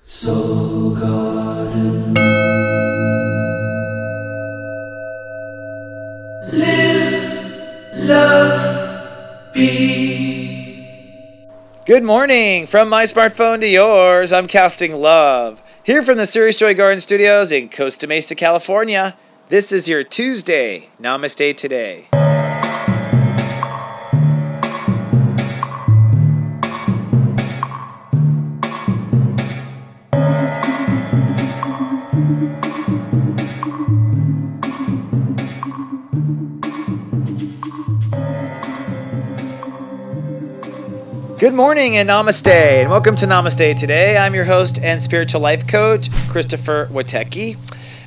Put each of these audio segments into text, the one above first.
Soul Garden. Live, love, be. Good morning! From my smartphone to yours, I'm casting love. Here from the Serious Joy Garden Studios in Costa Mesa, California. This is your Tuesday, Namaste Today. Good morning and namaste, and welcome to Namaste Today. I'm your host and spiritual life coach, Christopher Witecki.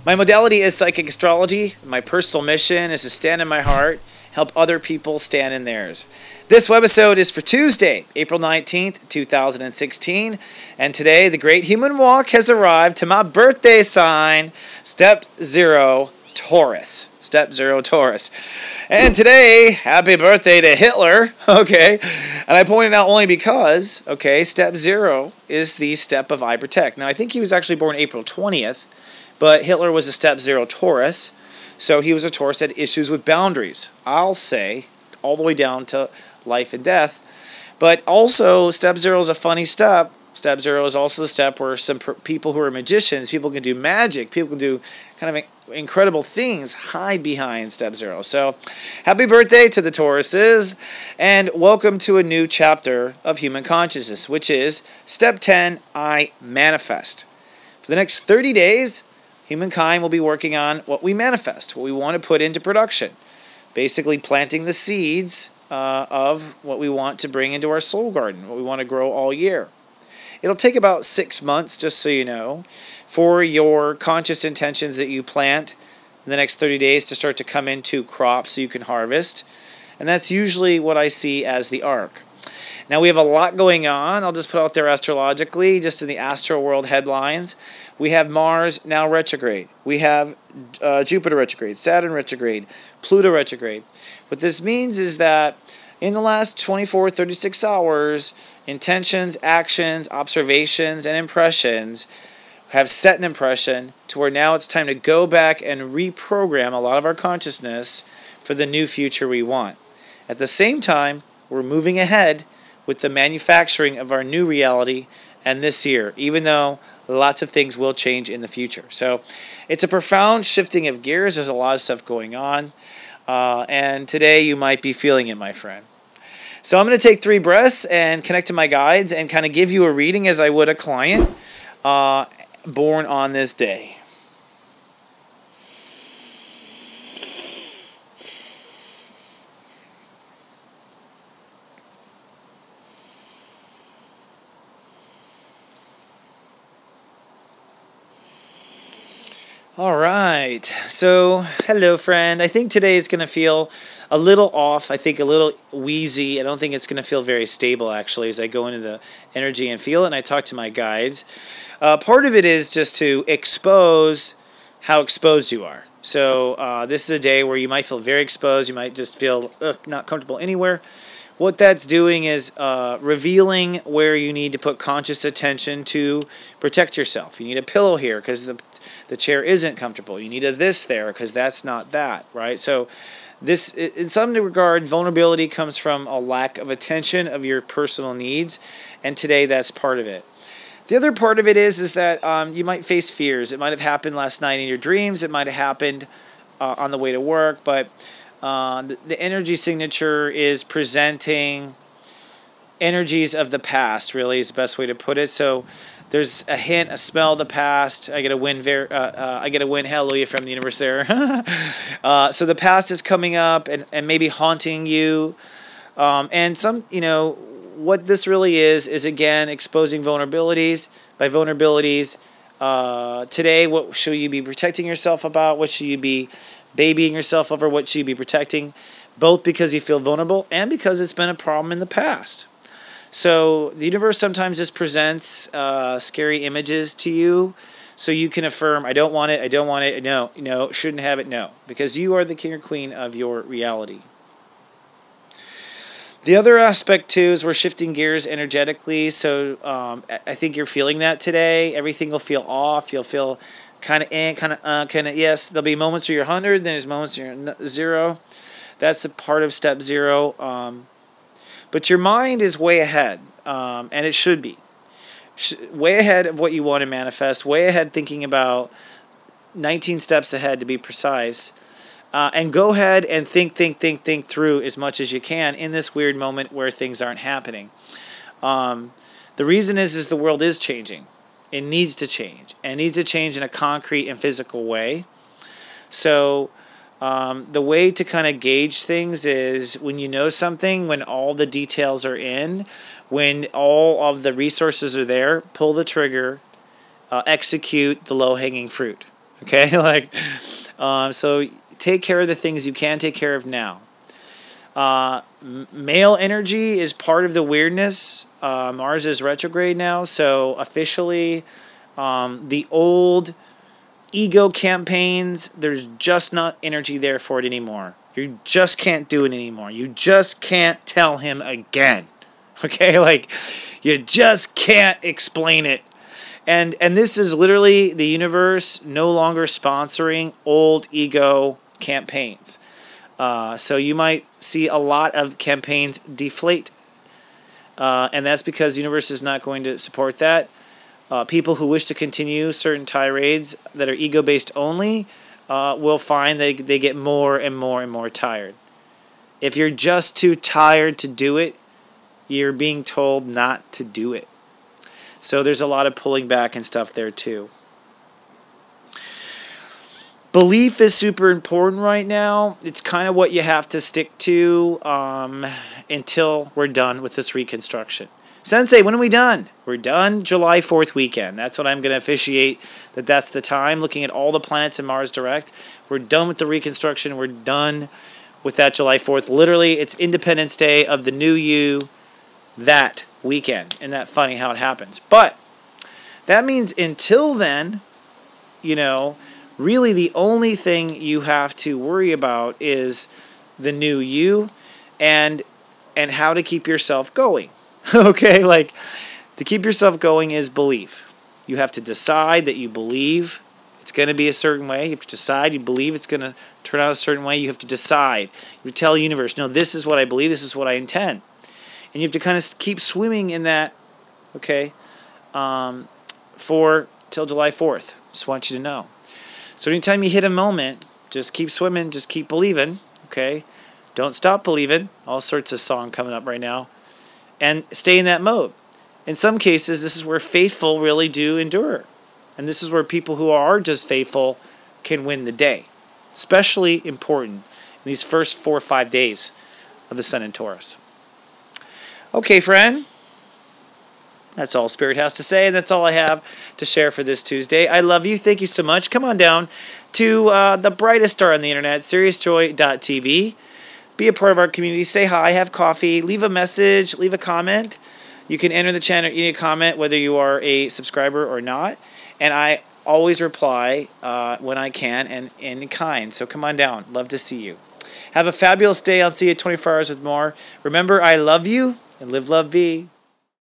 My modality is psychic astrology. My personal mission is to stand in my heart, help other people stand in theirs. This webisode is for Tuesday, April 19th, 2016, and today the great human walk has arrived to my birthday sign, stepº0 Taurus. stepº0 Taurus. And today, happy birthday to Hitler, okay? And I pointed out only because, okay, step0 is the step of I protect. Now, I think he was actually born April 20th, but Hitler was a step0 Taurus, so he was a Taurus that had issues with boundaries, I'll say, all the way down to life and death. But also, step0 is a funny step. Step0 is also the step where some people who are magicians, people can do magic, people can do kind of incredible things, hide behind step0. So, happy birthday to the Tauruses, and welcome to a new chapter of human consciousness, which is step 10, I manifest. For the next 30 days, humankind will be working on what we manifest, what we want to put into production. Basically planting the seeds of what we want to bring into our soul garden, what we want to grow all year. It'll take about 6 months, just so you know, for your conscious intentions that you plant in the next 30 days to start to come into crops so you can harvest. And that's usually what I see as the arc. Now, we have a lot going on. I'll just put out there astrologically, just in the astro world headlines. We have Mars now retrograde. We have Jupiter retrograde, Saturn retrograde, Pluto retrograde. What this means is that in the last 24, 36 hours, intentions, actions, observations, and impressions have set an impression to where now it's time to go back and reprogram a lot of our consciousness for the new future we want. At the same time, we're moving ahead with the manufacturing of our new reality and this year, even though lots of things will change in the future. So it's a profound shifting of gears. There's a lot of stuff going on. And today you might be feeling it, my friend. So I'm going to take 3 breaths and connect to my guides and kind of give you a reading as I would a client born on this day. All right, so hello friend. I think today is going to feel a little off, I think a little wheezy. I don't think it's going to feel very stable actually as I go into the energy and feel it and I talk to my guides. Part of it is just to expose how exposed you are. So this is a day where you might feel very exposed, you might just feel not comfortable anywhere. What that's doing is revealing where you need to put conscious attention to protect yourself. You need a pillow here because the chair isn't comfortable. You need a this there because that's not that, right? So this, in some regard, vulnerability comes from a lack of attention of your personal needs, and today that's part of it. The other part of it is that you might face fears. It might have happened last night in your dreams. It might have happened on the way to work, but the energy signature is presenting energies of the past, really is the best way to put it. So there's a hint, a smell of the past. I get a win, hallelujah, from the universe there. So the past is coming up and maybe haunting you. And some, what this really is again, exposing vulnerabilities. By vulnerabilities, today, what should you be protecting yourself about? What should you be babying yourself over? What should you be protecting? Both because you feel vulnerable and because it's been a problem in the past. So the universe sometimes just presents scary images to you so you can affirm, I don't want it, I don't want it, no, shouldn't have it, no. Because you are the king or queen of your reality. The other aspect too is we're shifting gears energetically, so I think you're feeling that today. Everything will feel off. You'll feel kind of yes. There'll be moments where you're 100, then there's moments where you're 0. That's a part of step 0. But your mind is way ahead, and it should be. Way ahead of what you want to manifest, way ahead thinking about 19 steps ahead to be precise. And go ahead and think through as much as you can in this weird moment where things aren't happening. The reason is the world is changing. It needs to change. And it needs to change in a concrete and physical way. So the way to kind of gauge things is when you know something, when all the details are in, when all of the resources are there, pull the trigger, execute the low-hanging fruit. Okay? So take care of the things you can take care of now. Male energy is part of the weirdness. Mars is retrograde now, so officially the old ego campaigns, there's just not energy there for it anymore. You just can't do it anymore. You just can't tell him again. Okay? You just can't explain it. And this is literally the universe no longer sponsoring old ego campaigns. So you might see a lot of campaigns deflate. And that's because the universe is not going to support that. People who wish to continue certain tirades that are ego-based only will find they get more and more tired. If you're just too tired to do it, you're being told not to do it. So there's a lot of pulling back and stuff there too. Belief is super important right now. It's kind of what you have to stick to until we're done with this reconstruction. Sensei, when are we done? We're done July 4th weekend. That's what I'm going to officiate, that's the time. Looking at all the planets in Mars Direct. We're done with the reconstruction. We're done with that July 4th. Literally, it's Independence Day of the new you that weekend. Isn't that funny how it happens? But that means until then, really the only thing you have to worry about is the new you and how to keep yourself going. Okay? To keep yourself going is belief. You have to decide that you believe it's going to be a certain way. You have to decide you believe it's going to turn out a certain way. You have to decide. You tell the universe, no, this is what I believe, this is what I intend. And you have to kind of keep swimming in that, okay, till July 4th. Just want you to know. So anytime you hit a moment, just keep swimming, just keep believing, okay? Don't stop believing. All sorts of song coming up right now. And stay in that mode. In some cases, this is where faithful really do endure. And this is where people who are just faithful can win the day. Especially important in these first 4 or 5 days of the Sun in Taurus. Okay, friend. That's all Spirit has to say, and that's all I have to share for this Tuesday. I love you. Thank you so much. Come on down to the brightest star on the internet, SeriousJoy.tv. Be a part of our community. Say hi, have coffee, leave a message, leave a comment. You can enter the channel, any comment, whether you are a subscriber or not. And I always reply when I can and in kind. So come on down. Love to see you. Have a fabulous day. I'll see you at 24 hours with more. Remember, I love you, and live, love, be.